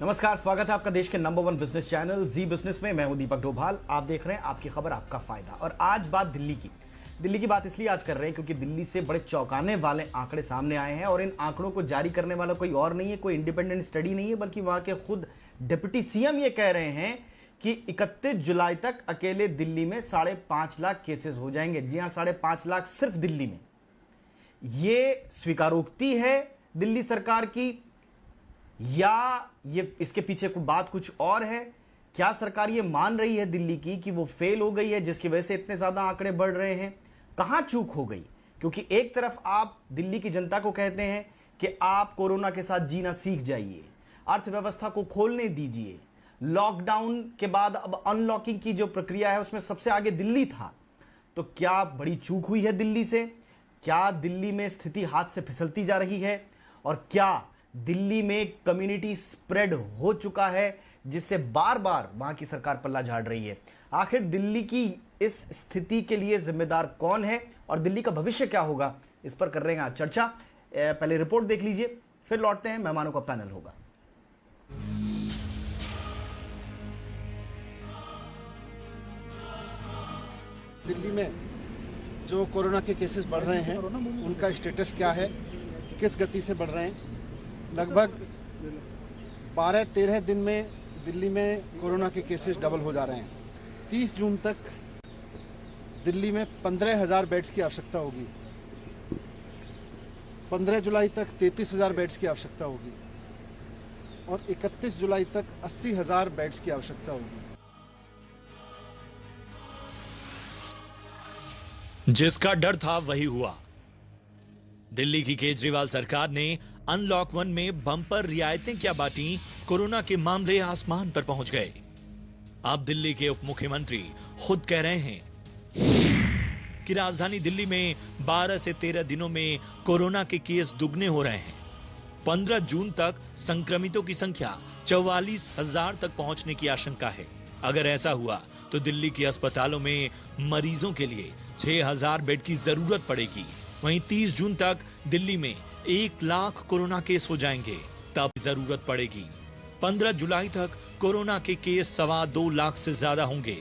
नमस्कार, स्वागत है आपका देश के नंबर 1 बिजनेस चैनल जी बिजनेस में। मैं हूं दीपक डोभाल। आप देख रहे हैं आपकी खबर आपका फायदा। और आज बात दिल्ली की बात इसलिए आज कर रहे हैं क्योंकि दिल्ली से बड़े चौंकाने वाले आंकड़े सामने आए हैं और इन आंकड़ों को जारी करने वाला कोई और नहीं है, कोई इंडिपेंडेंट स्टडी नहीं है, बल्कि वहां के खुद डिप्टी सीएम ये कह रहे हैं कि 31 जुलाई तक अकेले दिल्ली में 5.5 लाख केसेस हो जाएंगे। जी हां, 5.5 लाख सिर्फ दिल्ली में। ये स्वीकारोक्ति है दिल्ली सरकार की या ये इसके पीछे बात कुछ और है? क्या सरकार ये मान रही है दिल्ली की कि वो फेल हो गई है जिसकी वजह से इतने ज्यादा आंकड़े बढ़ रहे हैं? कहां चूक हो गई? क्योंकि एक तरफ आप दिल्ली की जनता को कहते हैं कि आप कोरोना के साथ जीना सीख जाइए, अर्थव्यवस्था को खोलने दीजिए, लॉकडाउन के बाद अब अनलॉकिंग की जो प्रक्रिया है उसमें सबसे आगे दिल्ली था। तो क्या बड़ी चूक हुई है दिल्ली से? क्या दिल्ली में स्थिति हाथ से फिसलती जा रही है? और क्या दिल्ली में कम्युनिटी स्प्रेड हो चुका है जिससे बार बार वहां की सरकार पल्ला झाड़ रही है? आखिर दिल्ली की इस स्थिति के लिए जिम्मेदार कौन है और दिल्ली का भविष्य क्या होगा, इस पर कर रहे हैं आज चर्चा। पहले रिपोर्ट देख लीजिए, फिर लौटते हैं, मेहमानों का पैनल होगा। दिल्ली में जो कोरोना के केसेस बढ़ रहे हैं उनका स्टेटस क्या है, किस गति से बढ़ रहे हैं? लगभग 12-13 दिन में दिल्ली में कोरोना के केसेस डबल हो जा रहे हैं। 30 जून तक दिल्ली में 15,000 बेड्स की आवश्यकता होगी। 15 जुलाई तक 33,000 बेड्स की आवश्यकता होगी और 31 जुलाई तक 80,000 बेड्स की आवश्यकता होगी। जिसका डर था वही हुआ। दिल्ली की केजरीवाल सरकार ने अनलॉक 1 में बम्पर रियायतें क्या बांटी, कोरोना के मामले आसमान पर पहुंच गए। अब दिल्ली के उप मुख्यमंत्री खुद कह रहे हैं कि राजधानी दिल्ली में 12 से 13 दिनों में कोरोना के केस दुगने हो रहे हैं। 15 जून तक संक्रमितों की संख्या 44,000 तक पहुंचने की आशंका है। अगर ऐसा हुआ तो दिल्ली के अस्पतालों में मरीजों के लिए 6,000 बेड की जरूरत पड़ेगी। वहीं 30 जून तक दिल्ली में 1 लाख कोरोना केस हो जाएंगे, तब जरूरत पड़ेगी। 15 जुलाई तक कोरोना के केस 2.25 लाख से ज्यादा होंगे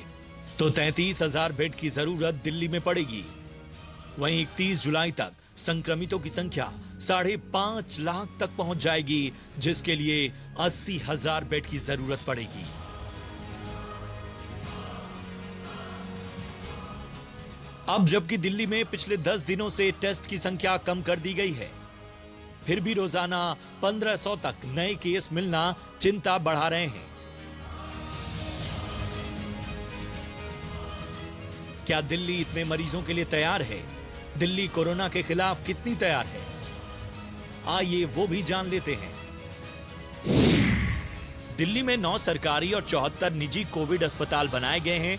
तो 33,000 बेड की जरूरत दिल्ली में पड़ेगी। वहीं 31 जुलाई तक संक्रमितों की संख्या 5.5 लाख तक पहुंच जाएगी, जिसके लिए 80,000 बेड की जरूरत पड़ेगी। अब जबकि दिल्ली में पिछले 10 दिनों से टेस्ट की संख्या कम कर दी गई है, फिर भी रोजाना 1500 तक नए केस मिलना चिंता बढ़ा रहे हैं। क्या दिल्ली इतने मरीजों के लिए तैयार है? दिल्ली कोरोना के खिलाफ कितनी तैयार है? आइए वो भी जान लेते हैं। दिल्ली में 9 सरकारी और 74 निजी कोविड अस्पताल बनाए गए हैं।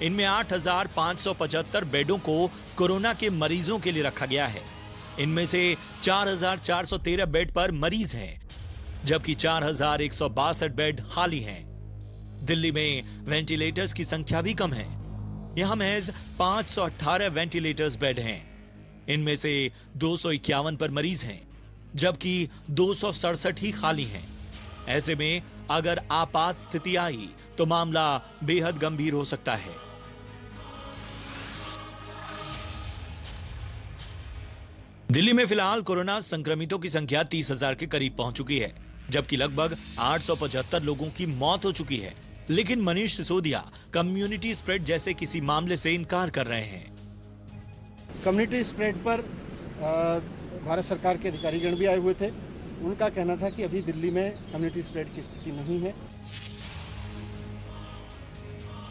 इनमें 8,575 बेडों को कोरोना के मरीजों के लिए रखा गया है। इनमें से 4,413 बेड पर मरीज हैं, जबकि 4,162 बेड खाली हैं। दिल्ली में वेंटिलेटर्स की संख्या भी कम है। यहां महज 518 वेंटिलेटर्स बेड हैं। इनमें से 251 पर मरीज हैं, जबकि 267 ही खाली हैं। ऐसे में अगर आपात स्थिति आई तो मामला बेहद गंभीर हो सकता है। दिल्ली में फिलहाल कोरोना संक्रमितों की संख्या 30,000 के करीब पहुंच चुकी है, जबकि लगभग 875 लोगों की मौत हो चुकी है। लेकिन मनीष सिसोदिया कम्युनिटी स्प्रेड जैसे किसी मामले से इनकार कर रहे हैं। कम्युनिटी स्प्रेड पर भारत सरकार के अधिकारीगण भी आए हुए थे। उनका कहना था कि अभी दिल्ली में कम्युनिटी स्प्रेड की स्थिति नहीं है।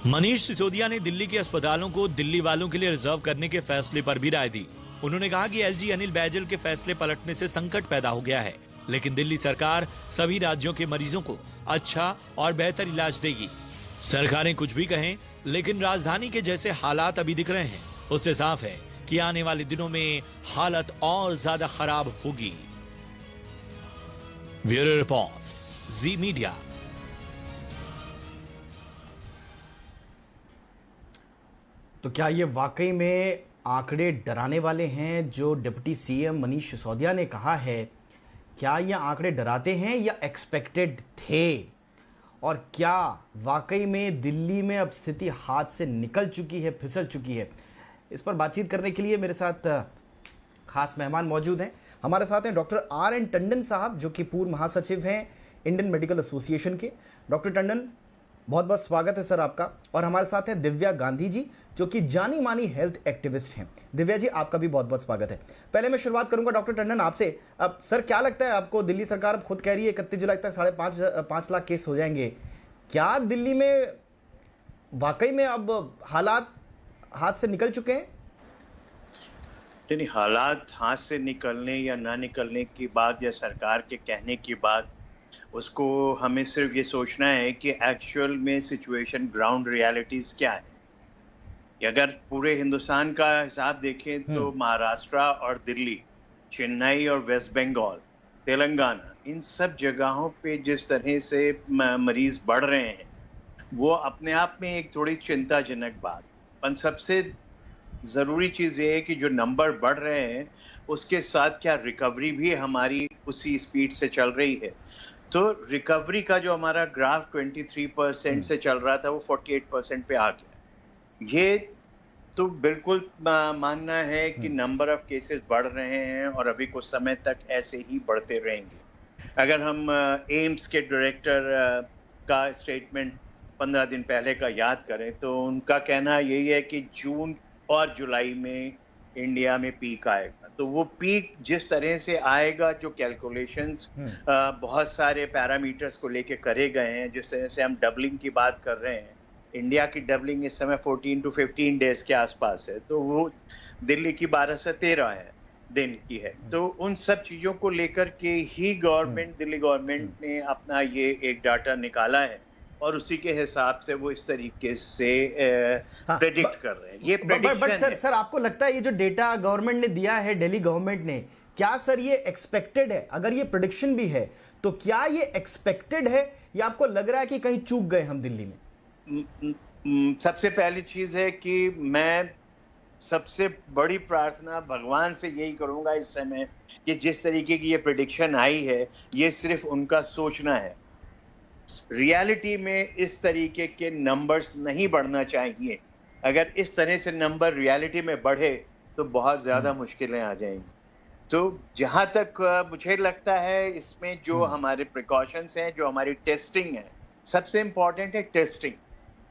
मनीष सिसोदिया ने दिल्ली के अस्पतालों को दिल्ली वालों के लिए रिजर्व करने के फैसले पर भी राय दी। उन्होंने कहा कि एलजी अनिल बैजल के फैसले पलटने से संकट पैदा हो गया है, लेकिन दिल्ली सरकार सभी राज्यों के मरीजों को अच्छा और बेहतर इलाज देगी। सरकारें कुछ भी कहें, लेकिन राजधानी के जैसे हालात अभी दिख रहे हैं, उससे साफ है कि आने वाले दिनों में हालत और ज्यादा खराब होगी। ब्यूरो रिपोर्ट, जी मीडिया। तो क्या ये वाकई में आंकड़े डराने वाले हैं जो डिप्टी सीएम मनीष सिसोदिया ने कहा है क्या ये आंकड़े डराते हैं या एक्सपेक्टेड थे? और क्या वाकई में दिल्ली में अब स्थिति हाथ से निकल चुकी है, फिसल चुकी है? इस पर बातचीत करने के लिए मेरे साथ खास मेहमान मौजूद हैं। हमारे साथ हैं डॉक्टर R.N. टंडन साहब, जो कि पूर्व महासचिव हैं इंडियन मेडिकल एसोसिएशन के। डॉक्टर टंडन, बहुत बहुत स्वागत है सर आपका। और हमारे साथ हैं दिव्या गांधी जी, जो कि जानी मानी हेल्थ एक्टिविस्ट हैं। दिव्या जी, आपका भी बहुत बहुत स्वागत है। पहले मैं शुरुआत करूंगा डॉक्टर टंडन आपसे। अब सर, क्या लगता है आपको, दिल्ली सरकार अब खुद कह रही है 31 जुलाई तक 5.5 लाख केस हो जाएंगे, क्या दिल्ली में वाकई में अब हालात हाथ से निकल चुके हैं? नहीं, हालात हाथ से निकलने या ना निकलने की बात या सरकार के कहने की बात, उसको हमें सिर्फ ये सोचना है कि एक्चुअल में सिचुएशन, ग्राउंड रियलिटीज क्या है। अगर पूरे हिंदुस्तान का हिसाब देखें तो महाराष्ट्र और दिल्ली, चेन्नई और वेस्ट बंगाल, तेलंगाना, इन सब जगहों पे जिस तरह से मरीज बढ़ रहे हैं, वो अपने आप में एक थोड़ी चिंताजनक बात। पर सबसे ज़रूरी चीज़ ये है कि जो नंबर बढ़ रहे हैं उसके साथ क्या रिकवरी भी हमारी उसी स्पीड से चल रही है। तो रिकवरी का जो हमारा ग्राफ 23% से चल रहा था, वो 48% पे आ गया। ये तो बिल्कुल मानना है कि नंबर ऑफ केसेस बढ़ रहे हैं और अभी कुछ समय तक ऐसे ही बढ़ते रहेंगे। अगर हम एम्स के डायरेक्टर का स्टेटमेंट 15 दिन पहले का याद करें तो उनका कहना यही है कि जून और जुलाई में इंडिया में पीक आएगा। तो वो पीक जिस तरह से आएगा, जो कैलकुलेशंस बहुत सारे पैरामीटर्स को लेके करे गए हैं, जिस तरह से हम डबलिंग की बात कर रहे हैं, इंडिया की डबलिंग इस समय 14 to 15 डेज के आसपास है, तो वो दिल्ली की 12 से 13 दिन की है। तो उन सब चीज़ों को लेकर के ही दिल्ली गवर्नमेंट ने अपना ये एक डाटा निकाला है और उसी के हिसाब से वो इस तरीके से प्रेडिक्ट कर रहे हैं। ये प्रेडिक्शन है। सर, आपको लगता है ये जो डेटा गवर्नमेंट ने दिया है, दिल्ली गवर्नमेंट ने, क्या सर ये एक्सपेक्टेड है? अगर ये प्रेडिक्शन भी है तो क्या ये एक्सपेक्टेड है या आपको लग रहा है कि कहीं चूक गए हम दिल्ली में? सबसे पहली चीज है कि मैं सबसे बड़ी प्रार्थना भगवान से यही करूंगा इस समय कि जिस तरीके की ये प्रेडिक्शन आई है, ये सिर्फ उनका सोचना है। रियलिटी में इस तरीके के नंबर्स नहीं बढ़ना चाहिए। अगर इस तरह से नंबर रियलिटी में बढ़े तो बहुत ज़्यादा मुश्किलें आ जाएंगी। तो जहाँ तक मुझे लगता है, इसमें जो हमारे प्रिकॉशंस हैं, जो हमारी टेस्टिंग है, सबसे इम्पॉर्टेंट है टेस्टिंग।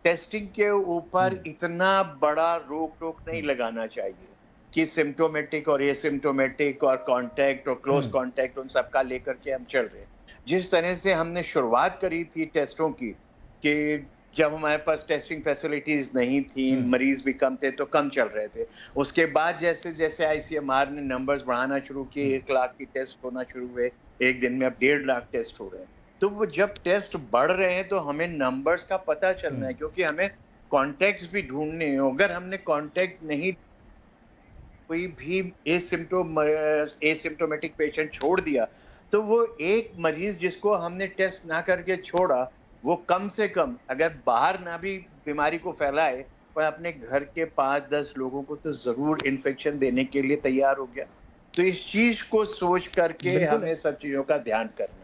टेस्टिंग के ऊपर इतना बड़ा रोक टोक नहीं लगाना चाहिए कि सिम्टोमेटिक और एसिम्टोमेटिक और कॉन्टैक्ट और क्लोज कॉन्टैक्ट, उन सबका लेकर के हम चल रहे हैं। जिस तरह से हमने शुरुआत करी थी टेस्टों की, कि जब हमारे पास टेस्टिंग फैसिलिटीज नहीं थी, मरीज भी कम थे, तो कम चल रहे थे। उसके बाद जैसे जैसे ICMR ने नंबर्स बढ़ाना शुरू किए, 1 लाख की टेस्ट होना शुरू हुए, एक दिन में अब 1.5 लाख टेस्ट हो रहे हैं। तो वो जब टेस्ट बढ़ रहे हैं तो हमें नंबर्स का पता चलना है, क्योंकि हमें कॉन्टैक्ट्स भी ढूंढने हैं। अगर हमने कॉन्टैक्ट नहीं, कोई भी एसिम्टोमेटिक पेशेंट छोड़ दिया, तो वो एक मरीज जिसको हमने टेस्ट ना करके छोड़ा, वो कम से कम अगर बाहर ना भी बीमारी को फैलाए, पर अपने घर के 5-10 लोगों को तो जरूर इन्फेक्शन देने के लिए तैयार हो गया। तो इस चीज को सोच करके हमें सब चीजों का ध्यान करना है।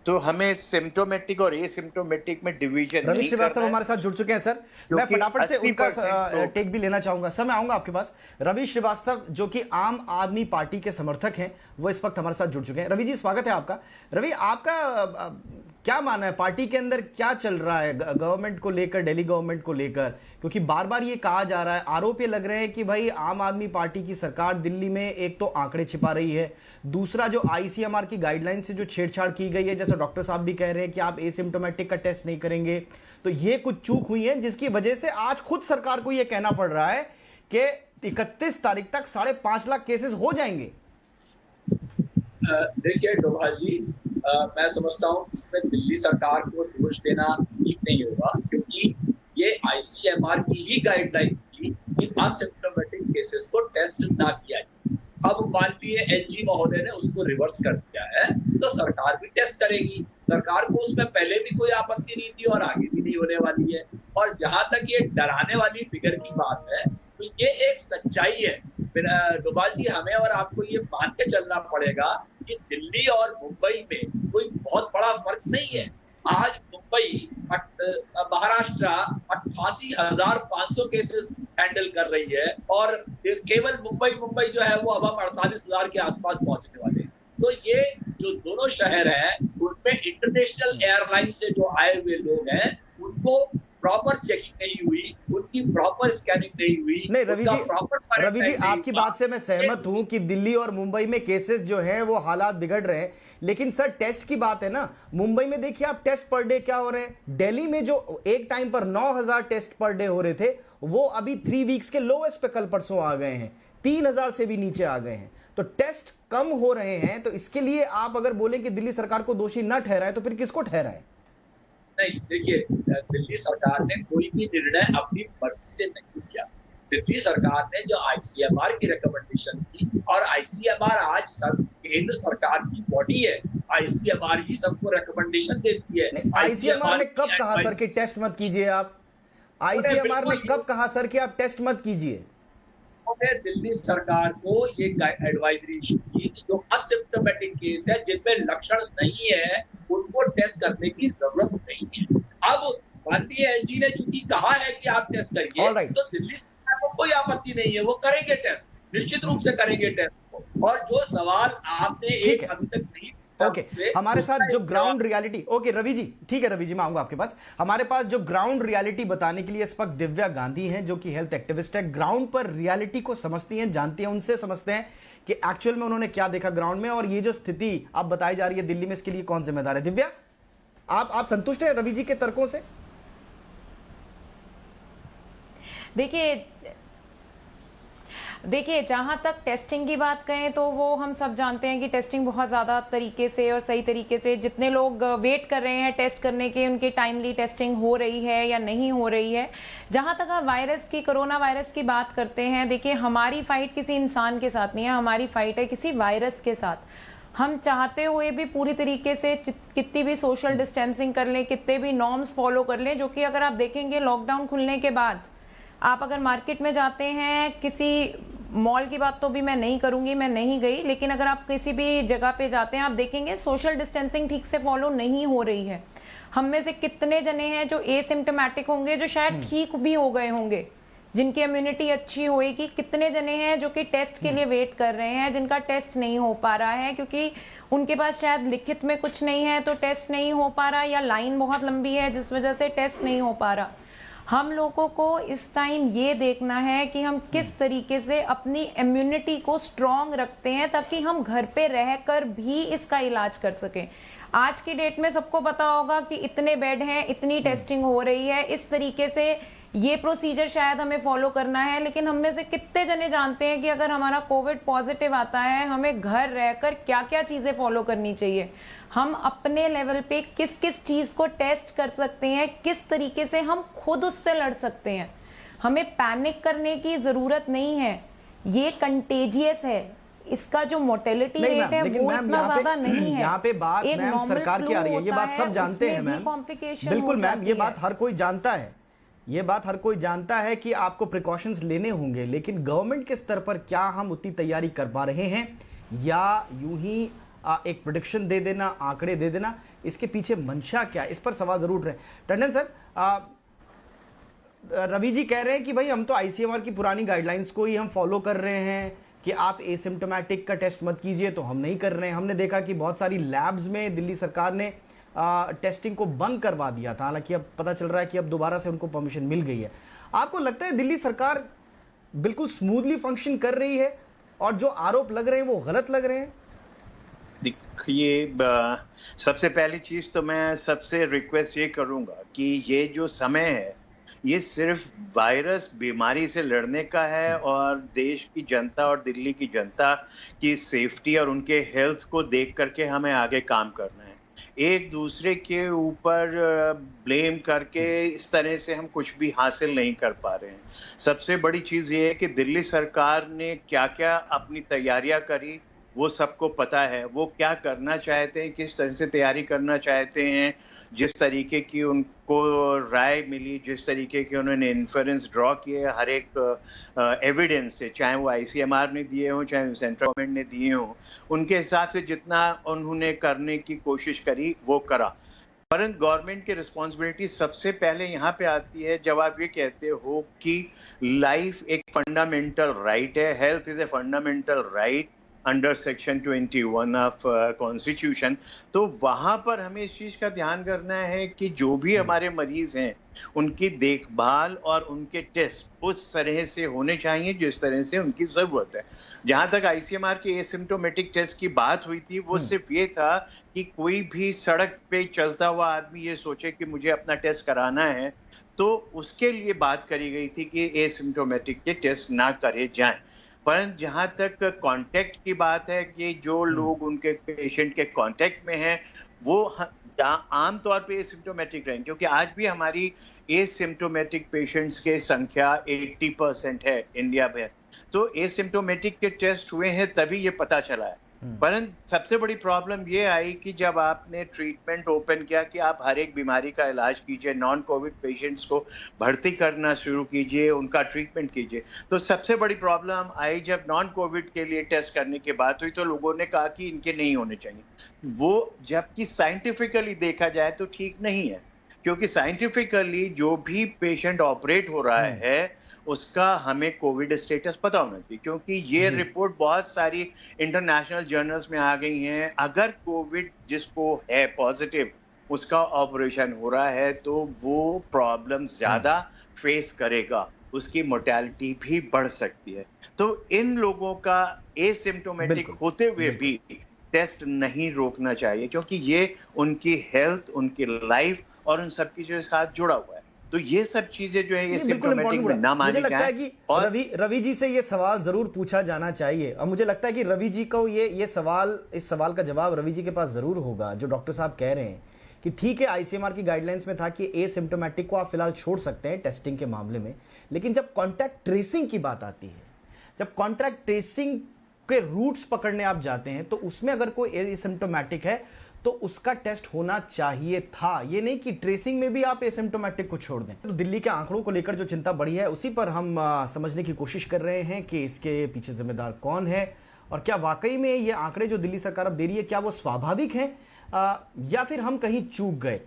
तो हमें सिम्टोमेटिक और एसिम्टोमेटिक में डिवीजन रवि श्रीवास्तव हमारे साथ जुड़ चुके हैं सर। मैं फटाफट से उनका टेक भी लेना चाहूंगा। सर, मैं आऊंगा आपके पास। रवि श्रीवास्तव, जो कि आम आदमी पार्टी के समर्थक हैं, वो इस वक्त हमारे साथ जुड़ चुके हैं। रवि जी, स्वागत है आपका। रवि, आपका क्या मानना है, पार्टी के अंदर क्या चल रहा है गवर्नमेंट को लेकर, दिल्ली गवर्नमेंट को लेकर? क्योंकि बार बार ये कहा जा रहा है, आरोप ये लग रहे हैं कि भाई आम आदमी पार्टी की सरकार दिल्ली में एक तो आंकड़े छिपा रही है, दूसरा जो ICMR की गाइडलाइन से जो छेड़छाड़ की गई है, जैसे डॉक्टर साहब भी कह रहे हैं कि आप एसिम्टोमेटिक का टेस्ट नहीं करेंगे, तो ये कुछ चूक हुई है, जिसकी वजह से आज खुद सरकार को यह कहना पड़ रहा है कि 31 तारीख तक 5.5 लाख केसेस हो जाएंगे। देखिए डोभाल जी, मैं समझता हूँ इसमें दिल्ली सरकार को दोष देना ठीक नहीं होगा, क्योंकि ये ICMR की ही गाइडलाइन थी कि असिम्प्टोमेटिक केसेस को टेस्ट ना किया जाए। अब माननीय LG महोदय ने उसको रिवर्स कर दिया है, तो सरकार भी टेस्ट करेगी। सरकार को उसमें पहले भी कोई आपत्ति नहीं थी और आगे भी नहीं होने वाली है। और जहां तक ये डराने वाली फिगर की बात है, तो ये एक सच्चाई है डोभाल जी। हमें और आपको ये मान के चलना पड़ेगा कि दिल्ली और मुंबई में कोई बहुत बड़ा फर्क नहीं है। आज मुंबई महाराष्ट्र 88,500 केसेस हैंडल कर रही है और केवल मुंबई जो है वो अब हम 48,000 के आसपास पहुंचने वाले हैं। तो ये जो दोनों शहर हैं उनमें इंटरनेशनल एयरलाइन से जो आए हुए लोग हैं उनको प्रॉपर चेकिंग नहीं हुई, उनकी प्रॉपर स्कैनिंग नहीं हुई। नहीं रवि जी आपकी बात से मैं सहमत हूं कि दिल्ली और मुंबई में केसेस जो है वो हालात बिगड़ रहे हैं, लेकिन सर टेस्ट की बात है ना। मुंबई में देखिए आप टेस्ट पर डे क्या हो रहे हैं, दिल्ली में जो एक टाइम पर 9,000 टेस्ट पर डे हो रहे थे वो अभी 3 वीक्स के लोएस्ट पे कल परसों आ गए हैं, 3,000 से भी नीचे आ गए हैं। तो टेस्ट कम हो रहे हैं, तो इसके लिए आप अगर बोले कि दिल्ली सरकार को दोषी न ठहराए तो फिर किसको ठहराए? नहीं, देखिए दिल्ली सरकार ने कोई भी निर्णय अपनी मर्जी से नहीं लिया। दिल्ली सरकार ने जो आईसीएमआर की रिकमेंडेशन की, और आईसीएमआर आज केंद्र सरकार की बॉडी है, आईसीएमआर ही सबको रिकमेंडेशन देती है। आईसीएमआर ने कब कहा सर कि टेस्ट मत कीजिए आप? आईसीएमआर ने कब कहा सर कि आप टेस्ट मत कीजिए? उन्होंने दिल्ली सरकार को ये एडवाइजरी इशू की कि जो असिम्प्टोमेटिक केस है, जिनमें लक्षण नहीं है, उनको टेस्ट करने की जरूरत नहीं है। अब माननीय एसजी ने चूंकि कहा है कि आप टेस्ट करिए, तो दिल्ली सरकार को कोई आपत्ति नहीं है, वो करेंगे टेस्ट, निश्चित रूप से करेंगे टेस्ट को। और जो सवाल आपने एक अभी तक नहीं ओके हमारे साथ जो ground reality, okay Ravi ji, ठीक है रवि जी मैं आऊंगा आपके पास। हमारे पास जो ग्राउंड रियलिटी बताने के लिए इस वक्त दिव्या गांधी हैं, जो कि हेल्थ एक्टिविस्ट है, ग्राउंड पर रियलिटी को समझती हैं, जानती हैं, उनसे समझते हैं कि एक्चुअल में उन्होंने क्या देखा ग्राउंड में, और ये जो स्थिति आप बताई जा रही है दिल्ली में, इसके लिए कौन जिम्मेदार है? दिव्या, आप संतुष्ट हैं रवि जी के तर्कों से? देखिए जहाँ तक टेस्टिंग की बात करें तो वो हम सब जानते हैं कि टेस्टिंग बहुत ज़्यादा तरीके से और सही तरीके से, जितने लोग वेट कर रहे हैं टेस्ट करने के, उनकी टाइमली टेस्टिंग हो रही है या नहीं हो रही है। जहाँ तक आप कोरोना वायरस की बात करते हैं, देखिए हमारी फाइट किसी इंसान के साथ नहीं है, हमारी फाइट है किसी वायरस के साथ। हम चाहते हुए भी पूरी तरीके से कितनी भी सोशल डिस्टेंसिंग कर लें, कितने भी नॉर्म्स फॉलो कर लें, जो कि अगर आप देखेंगे लॉकडाउन खुलने के बाद आप अगर मार्केट में जाते हैं, किसी मॉल की बात तो भी मैं नहीं करूंगी, मैं नहीं गई, लेकिन अगर आप किसी भी जगह पे जाते हैं आप देखेंगे सोशल डिस्टेंसिंग ठीक से फॉलो नहीं हो रही है। हम में से कितने जने हैं जो एसिम्प्टोमेटिक होंगे, जो शायद ठीक भी हो गए होंगे, जिनकी इम्यूनिटी अच्छी होएगी, कितने जने हैं जो कि टेस्ट के लिए वेट कर रहे हैं, जिनका टेस्ट नहीं हो पा रहा है क्योंकि उनके पास शायद लिखित में कुछ नहीं है तो टेस्ट नहीं हो पा रहा, या लाइन बहुत लंबी है जिस वजह से टेस्ट नहीं हो पा रहा। हम लोगों को इस टाइम ये देखना है कि हम किस तरीके से अपनी इम्यूनिटी को स्ट्रॉन्ग रखते हैं ताकि हम घर पे रहकर भी इसका इलाज कर सकें। आज की डेट में सबको पता होगा कि इतने बेड हैं, इतनी टेस्टिंग हो रही है, इस तरीके से ये प्रोसीजर शायद हमें फॉलो करना है, लेकिन हम में से कितने जने जानते हैं कि अगर हमारा कोविड पॉजिटिव आता है हमें घर रहकर क्या क्या चीजें फॉलो करनी चाहिए, हम अपने लेवल पे किस किस चीज को टेस्ट कर सकते हैं, किस तरीके से हम खुद उससे लड़ सकते हैं। हमें पैनिक करने की जरूरत नहीं है, ये कंटेजियस है, इसका जो मोर्टेलिटी रेट है वो इतना ज्यादा नहीं है। यहाँ पे बात मैम सरकार की आ रही है, ये बात सब जानते हैं मैम, बिल्कुल मैम, ये बात हर कोई जानता है, ये बात हर कोई जानता है कि आपको प्रिकॉशंस लेने होंगे, लेकिन गवर्नमेंट के स्तर पर क्या हम उतनी तैयारी कर पा रहे हैं, या यूं ही एक प्रेडिक्शन दे देना, आंकड़े दे देना, इसके पीछे मंशा क्या है, इस पर सवाल जरूर रहे। टंडन सर, रवि जी कह रहे हैं कि भाई हम तो आईसीएमआर की पुरानी गाइडलाइंस को ही हम फॉलो कर रहे हैं कि आप एसिम्प्टोमेटिक का टेस्ट मत कीजिए, तो हम नहीं कर रहे हैं। हमने देखा कि बहुत सारी लैब्स में दिल्ली सरकार ने टेस्टिंग को बंद करवा दिया था, हालांकि अब पता चल रहा है कि अब दोबारा से उनको परमिशन मिल गई है। आपको लगता है दिल्ली सरकार बिल्कुल स्मूथली फंक्शन कर रही है और जो आरोप लग रहे हैं वो गलत लग रहे हैं? देखिए, सबसे पहली चीज तो मैं सबसे रिक्वेस्ट ये करूंगा कि ये जो समय है ये सिर्फ वायरस बीमारी से लड़ने का है और देश की जनता और दिल्ली की जनता की सेफ्टी और उनके हेल्थ को देख करके हमें आगे काम करना है। एक दूसरे के ऊपर ब्लेम करके इस तरह से हम कुछ भी हासिल नहीं कर पा रहे हैं। सबसे बड़ी चीज ये है कि दिल्ली सरकार ने क्या क्या अपनी तैयारियां करी वो सबको पता है, वो क्या करना चाहते हैं, किस तरह से तैयारी करना चाहते हैं, जिस तरीके की उनको राय मिली, जिस तरीके के उन्होंने इन्फरेंस ड्रॉ किए हर एक एविडेंस से, चाहे वो आईसीएमआर ने दिए हों, चाहे सेंट्रल गवर्नमेंट ने दिए हों, उनके हिसाब से जितना उन्होंने करने की कोशिश करी वो करा। परंतु गवर्नमेंट की रिस्पॉन्सिबिलिटी सबसे पहले यहाँ पे आती है जब आप ये कहते हो कि लाइफ एक फंडामेंटल राइट है, health is a fundamental right under section 21 of constitution. तो वहाँ पर हमें इस चीज़ का ध्यान करना है कि जो भी हमारे मरीज हैं उनकी देखभाल और उनके टेस्ट उस तरह से होने चाहिए जिस तरह से उनकी ज़रूरत है। जहाँ तक आईसीएमआर के एसिम्प्टोमेटिक टेस्ट की बात हुई थी, वो सिर्फ ये था कि कोई भी सड़क पे चलता हुआ आदमी ये सोचे कि मुझे अपना टेस्ट कराना है, तो उसके लिए बात करी गई थी कि एसिम्प्टोमेटिक के टेस्ट ना करे जाएं। परंतु जहाँ तक कांटेक्ट की बात है कि जो लोग उनके पेशेंट के कांटेक्ट में हैं वो आम तौर पे एसिम्प्टोमेटिक रहेंगे, क्योंकि आज भी हमारी एसिम्प्टोमेटिक पेशेंट्स की संख्या 80% है इंडिया में। तो एसिम्प्टोमेटिक के टेस्ट हुए हैं तभी ये पता चला है। परंतु सबसे बड़ी प्रॉब्लम ये आई कि जब आपने ट्रीटमेंट ओपन किया कि आप हर एक बीमारी का इलाज कीजिए, नॉन कोविड पेशेंट्स को भर्ती करना शुरू कीजिए, उनका ट्रीटमेंट कीजिए, तो सबसे बड़ी प्रॉब्लम आई जब नॉन कोविड के लिए टेस्ट करने की बात हुई तो लोगों ने कहा कि इनके नहीं होने चाहिए। वो जबकि साइंटिफिकली देखा जाए तो ठीक नहीं है, क्योंकि साइंटिफिकली जो भी पेशेंट ऑपरेट हो रहा है उसका हमें कोविड स्टेटस पता होना चाहिए, क्योंकि ये रिपोर्ट बहुत सारी इंटरनेशनल जर्नल्स में आ गई हैं। अगर कोविड जिसको है पॉजिटिव उसका ऑपरेशन हो रहा है तो वो प्रॉब्लम ज्यादा फेस करेगा, उसकी मोर्टेलिटी भी बढ़ सकती है। तो इन लोगों का एसिम्प्टोमेटिक होते हुए भी टेस्ट नहीं रोकना चाहिए, क्योंकि ये उनकी हेल्थ, उनकी लाइफ और उन सब चीजों के साथ जुड़ा हुआ है। तो ये सब चीजें जो है ये सिम्प्टोमेटिक में ना मानी मुझे लगता है जाए। कि और रवि जी से ये सवाल जरूर पूछा जाना चाहिए, और मुझे लगता है कि रवि जी को इस सवाल का जवाब रवि जी के पास जरूर होगा। जो डॉक्टर साहब कह रहे हैं कि ठीक है, आईसीएमआर की गाइडलाइंस में था कि एसिम्प्टोमेटिक को आप फिलहाल छोड़ सकते हैं टेस्टिंग के मामले में, लेकिन जब कॉन्टैक्ट ट्रेसिंग की बात आती है, जब कॉन्टैक्ट ट्रेसिंग के रूट्स पकड़ने आप जाते हैं, तो उसमें अगर कोई एसिम्प्टोमेटिक है तो उसका टेस्ट होना चाहिए था। ये नहीं कि ट्रेसिंग में भी आप एसिम्प्टोमेटिक को छोड़ दें। तो दिल्ली के आंकड़ों को लेकर जो चिंता बढ़ी है उसी पर हम समझने की कोशिश कर रहे हैं कि इसके पीछे जिम्मेदार कौन है, और क्या वाकई में ये आंकड़े जो दिल्ली सरकार अब दे रही है क्या वो स्वाभाविक हैं या फिर हम कहीं चूक गए।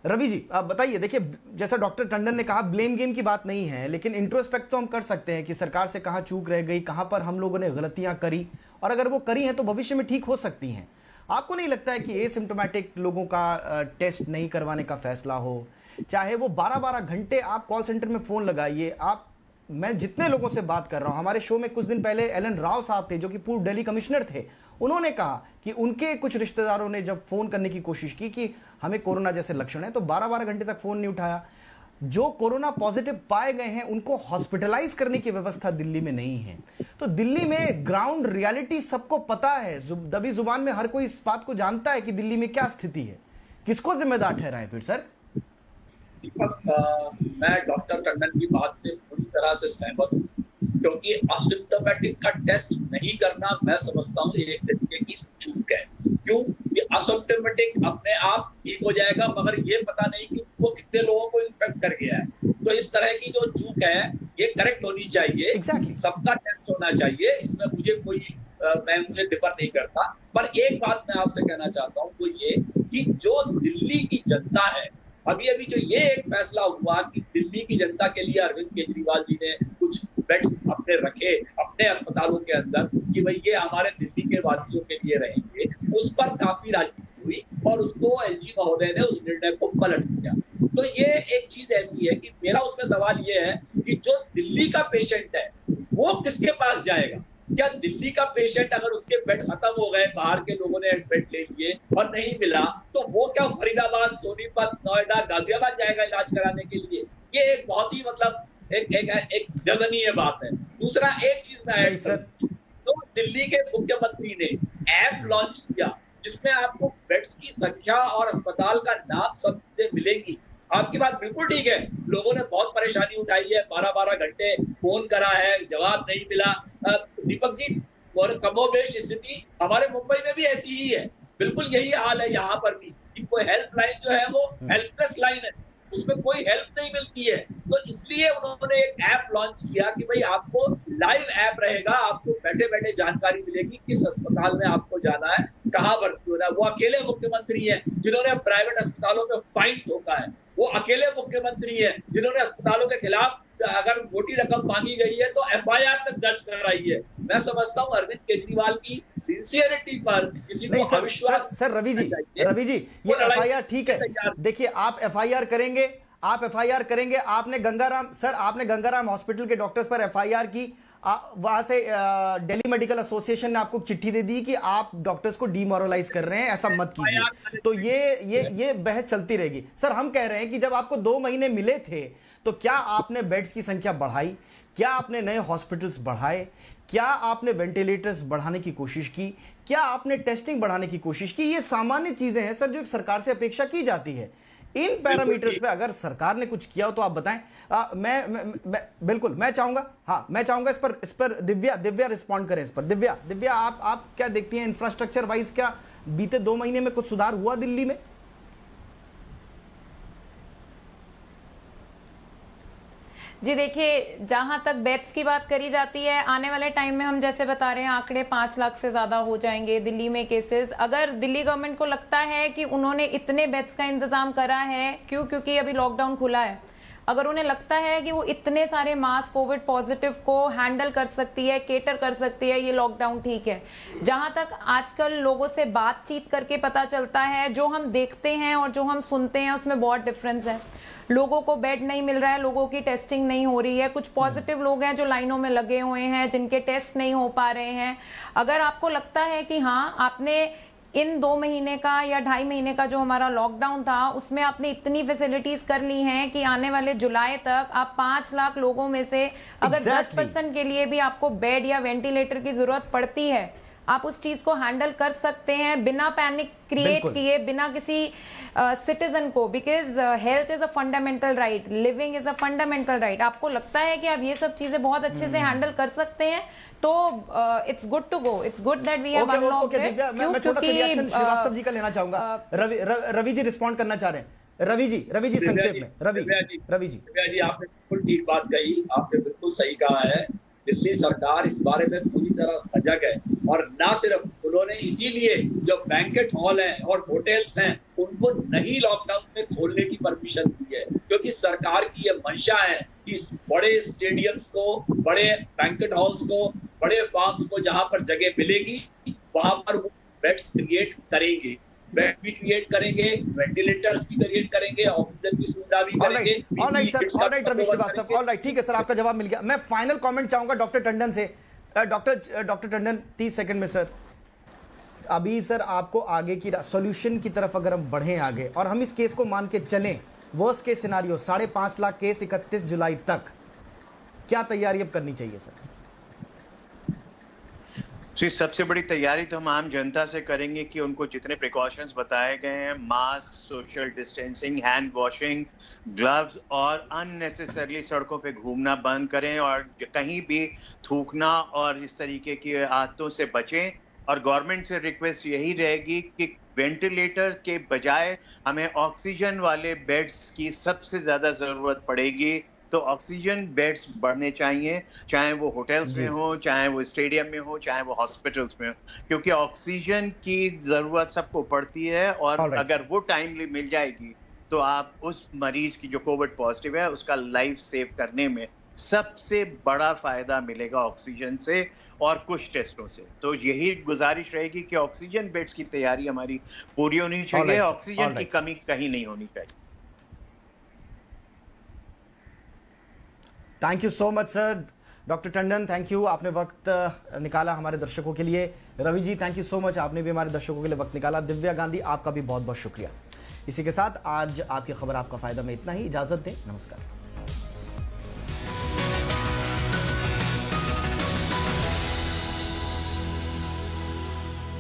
रवि जी आप बताइए। देखिए, जैसा डॉक्टर टंडन ने कहा, ब्लेम गेम की बात नहीं है, लेकिन इंट्रोस्पेक्ट तो हम कर सकते हैं कि सरकार से कहां चूक रह गई, कहां पर हम लोगों ने गलतियां करी, और अगर वो करी हैं तो भविष्य में ठीक हो सकती हैं। आपको नहीं लगता है कि एसिम्प्टोमेटिक लोगों का टेस्ट नहीं करवाने का फैसला हो, चाहे वो 12-12 घंटे आप कॉल सेंटर में फोन लगाइए। मैं जितने लोगों से बात कर रहा हूं, हमारे शो में कुछ दिन पहले एलन राव साहब थे जो कि पूर्व दिल्ली कमिश्नर थे, उन्होंने कहा कि उनके कुछ रिश्तेदारों ने जब फोन करने की कोशिश की कि हमें कोरोना जैसे लक्षण है, तो 12-12 घंटे तक फोन नहीं उठाया। जो कोरोना पॉजिटिव पाए गए हैं उनको हॉस्पिटलाइज करने की व्यवस्था दिल्ली में नहीं है। तो दिल्ली में ग्राउंड रियलिटी सबको पता है, दबी जुबान में हर कोई इस बात को जानता है कि दिल्ली में क्या स्थिति है। किसको जिम्मेदार ठहराए फिर सर? दीपक, मैं डॉक्टर टंडन की बात से पूरी तरह से सहमत हूँ, क्योंकि असिम्प्टोमेटिक का टेस्ट नहीं करना मैं समझता हूँ एक तरीके की चूक है। क्यों? कि असिम्प्टोमेटिक अपने आप ठीक हो जाएगा, मगर ये पता नहीं कि वो कितने लोगों को इन्फेक्ट कर गया है। तो इस तरह की जो चूक है ये करेक्ट होनी चाहिए। सबका टेस्ट होना चाहिए, इसमें मुझे कोई मैं उनसे डिफर नहीं करता। पर एक बात मैं आपसे कहना चाहता हूँ, वो ये कि जो दिल्ली की जनता है, अभी जो ये एक फैसला हुआ कि दिल्ली की जनता के लिए अरविंद केजरीवाल जी ने कुछ बेड्स अपने रखे अपने अस्पतालों के अंदर कि भाई ये हमारे दिल्ली के वासियों के लिए रहेंगे, उस पर काफी राजनीति हुई और उसको एलजी महोदय ने उस निर्णय को पलट दिया। तो ये एक चीज ऐसी है कि मेरा उसमें सवाल ये है कि जो दिल्ली का पेशेंट है वो किसके पास जाएगा? क्या दिल्ली का पेशेंट अगर उसके बेड खत्म हो गए, बाहर के लोगों ने बेड ले लिए और नहीं मिला, तो वो क्या फरीदाबाद, सोनीपत, नोएडा, गाजियाबाद जाएगा इलाज कराने के लिए? ये एक बहुत ही एक जघन्य बात है। दूसरा एक चीज मैं ऐड करूं, तो दिल्ली के मुख्यमंत्री ने ऐप लॉन्च किया जिसमें आपको बेड्स की संख्या और अस्पताल का नाम सब चीजें मिलेंगी। आपकी बात बिल्कुल ठीक है, लोगों ने बहुत परेशानी उठाई है, 12-12 घंटे फोन करा है, जवाब नहीं मिला। दीपक जी, और कमोबेश स्थिति हमारे मुंबई में भी ऐसी ही है। बिल्कुल यही हाल है यहाँ पर भी कि कोई हेल्पलाइन जो है वो हेल्पलेस लाइन है, उसमें कोई हेल्प नहीं मिलती है। तो इसलिए उन्होंने एक ऐप लॉन्च किया कि भाई आपको लाइव ऐप रहेगा, आपको बैठे बैठे जानकारी मिलेगी किस अस्पताल में आपको जाना है, कहाँ भर्ती होना है। वो अकेले मुख्यमंत्री हैं जिन्होंने प्राइवेट अस्पतालों में फाइन ठोका है, वो अकेले मुख्यमंत्री हैं जिन्होंने अस्पतालों के खिलाफ अगर मोटी रकम मांगी गई है तो एफआईआर तक दर्ज कराई है। मैं समझता हूँ अरविंद केजरीवाल की सिंसियरिटी पर किसी को अविश्वास। सर रवि जी ये एफआईआर ठीक है, देखिए आप एफआईआर करेंगे, आपने गंगाराम हॉस्पिटल के डॉक्टर्स पर एफआईआर की, वहां से दिल्ली मेडिकल एसोसिएशन ने आपको चिट्ठी दे दी कि आप डॉक्टर्स को डीमोरलाइज कर रहे हैं, ऐसा मत कीजिए। तो ये बहस चलती रहेगी। सर हम कह रहे हैं कि जब आपको 2 महीने मिले थे तो क्या आपने बेड्स की संख्या बढ़ाई, क्या आपने नए हॉस्पिटल्स बढ़ाए, क्या आपने वेंटिलेटर्स बढ़ाने की कोशिश की, क्या आपने टेस्टिंग बढ़ाने की कोशिश की? ये सामान्य चीजें हैं सर जो एक सरकार से अपेक्षा की जाती है। इन पैरामीटर्स पे अगर सरकार ने कुछ किया हो तो आप बताएं। मैं चाहूंगा इस पर दिव्या रिस्पॉन्ड करें इस पर। दिव्या आप क्या देखती हैं इंफ्रास्ट्रक्चर वाइज, क्या बीते 2 महीने में कुछ सुधार हुआ दिल्ली में? जी देखिए, जहां तक बेड्स की बात करी जाती है, आने वाले टाइम में हम जैसे बता रहे हैं आंकड़े 5 लाख से ज्यादा हो जाएंगे दिल्ली में केसेस। अगर दिल्ली गवर्नमेंट को लगता है कि उन्होंने इतने बेड्स का इंतजाम करा है, क्योंकि अभी लॉकडाउन खुला है, अगर उन्हें लगता है कि वो इतने सारे मास कोविड पॉजिटिव को हैंडल कर सकती है, केटर कर सकती है, ये लॉकडाउन ठीक है। जहां तक आजकल लोगों से बातचीत करके पता चलता है, जो हम देखते हैं और जो हम सुनते हैं उसमें बहुत डिफरेंस है। लोगों को बेड नहीं मिल रहा है, लोगों की टेस्टिंग नहीं हो रही है, कुछ पॉजिटिव लोग हैं जो लाइनों में लगे हुए हैं जिनके टेस्ट नहीं हो पा रहे हैं। अगर आपको लगता है कि हाँ आपने इन 2 महीने का या 2.5 महीने का जो हमारा लॉकडाउन था उसमें आपने इतनी फैसिलिटीज कर ली हैं कि आने वाले जुलाई तक आप 5 लाख लोगों में से अगर 10% के लिए भी आपको बेड या वेंटिलेटर की जरूरत पड़ती है, आप उस चीज को हैंडल कर सकते हैं बिना पैनिक क्रिएट किए, बिना किसी सिटीजन को, because health is a fundamental right, living is a fundamental right. आपको लगता है कि आप ये सब चीजें बहुत अच्छे से हैंडल कर सकते हैं तो it's good to go, it's good that we have unlocked it. मैं छोटा सा रिएक्शन श्रीवास्तव जी का लेना चाहूंगा। रवि जी रिस्पॉन्ड करना चाह रहे हैं। रवि जी संक्षेप में। रवि जी आपने बिल्कुल ठीक बात कही, आपने बिल्कुल सही कहा है। दिल्ली सरकार इस बारे में पूरी तरह सजग है और ना सिर्फ उन्होंने इसीलिए जो बैंकेट हॉल हैं और होटल्स हैं उनको नहीं लॉकडाउन में खोलने की परमिशन दी है, क्योंकि सरकार की ये मंशा है कि बड़े स्टेडियम्स को, बड़े बैंकेट हॉल्स को, बड़े फार्म्स को जहां पर जगह मिलेगी वहां पर वो बेड्स क्रिएट करेंगे, बेड भी क्रिएट करेंगे, वेंटिलेटर्स भी क्रिएट करेंगे, ऑक्सीजन की सुविधा भी करेंगे। ऑलराइट रवि श्रीवास्तव, ऑलराइट ठीक है सर, आपका जवाब मिल गया। मैं फाइनल कमेंट चाहूंगा डॉक्टर टंडन से। डॉक्टर टंडन 30 सेकंड में सर, अभी सर आपको आगे की सॉल्यूशन की तरफ अगर हम बढ़ें आगे और हम इस केस को मान के चलें, worst case scenario 5.5 lakh case 31 जुलाई तक, क्या तैयारी अब करनी चाहिए सर? जी, सबसे बड़ी तैयारी तो हम आम जनता से करेंगे कि उनको जितने प्रिकॉशंस बताए गए हैं, mask, social distancing, hand washing, gloves और अननेसेसरली सड़कों पे घूमना बंद करें और कहीं भी थूकना और इस तरीके की आदतों से बचें। और गवर्नमेंट से रिक्वेस्ट यही रहेगी कि वेंटिलेटर के बजाय हमें ऑक्सीजन वाले बेड्स की सबसे ज़्यादा ज़रूरत पड़ेगी। तो ऑक्सीजन बेड्स बढ़ने चाहिए, चाहे वो होटल्स में हो, चाहे वो स्टेडियम में हो, चाहे वो हॉस्पिटल्स में हो, क्योंकि ऑक्सीजन की जरूरत सबको पड़ती है। और अगर वो टाइमली मिल जाएगी तो आप उस मरीज की जो कोविड पॉजिटिव है उसका लाइफ सेव करने में सबसे बड़ा फायदा मिलेगा ऑक्सीजन से और कुछ टेस्टों से। तो यही गुजारिश रहेगी कि ऑक्सीजन बेड्स की तैयारी हमारी पूरी होनी चाहिए, ऑक्सीजन की कमी कहीं नहीं होनी चाहिए। Thank you so much sir. Doctor Tandon thank you, आपने वक्त निकाला हमारे दर्शकों के लिए। Ravi ji thank you so much, आपने भी हमारे दर्शकों के लिए वक्त निकाला। दिव्या गांधी आपका भी बहुत बहुत शुक्रिया। इसी के साथ आज आपकी खबर आपका फायदा में इतना ही, इजाजत दें, नमस्कार।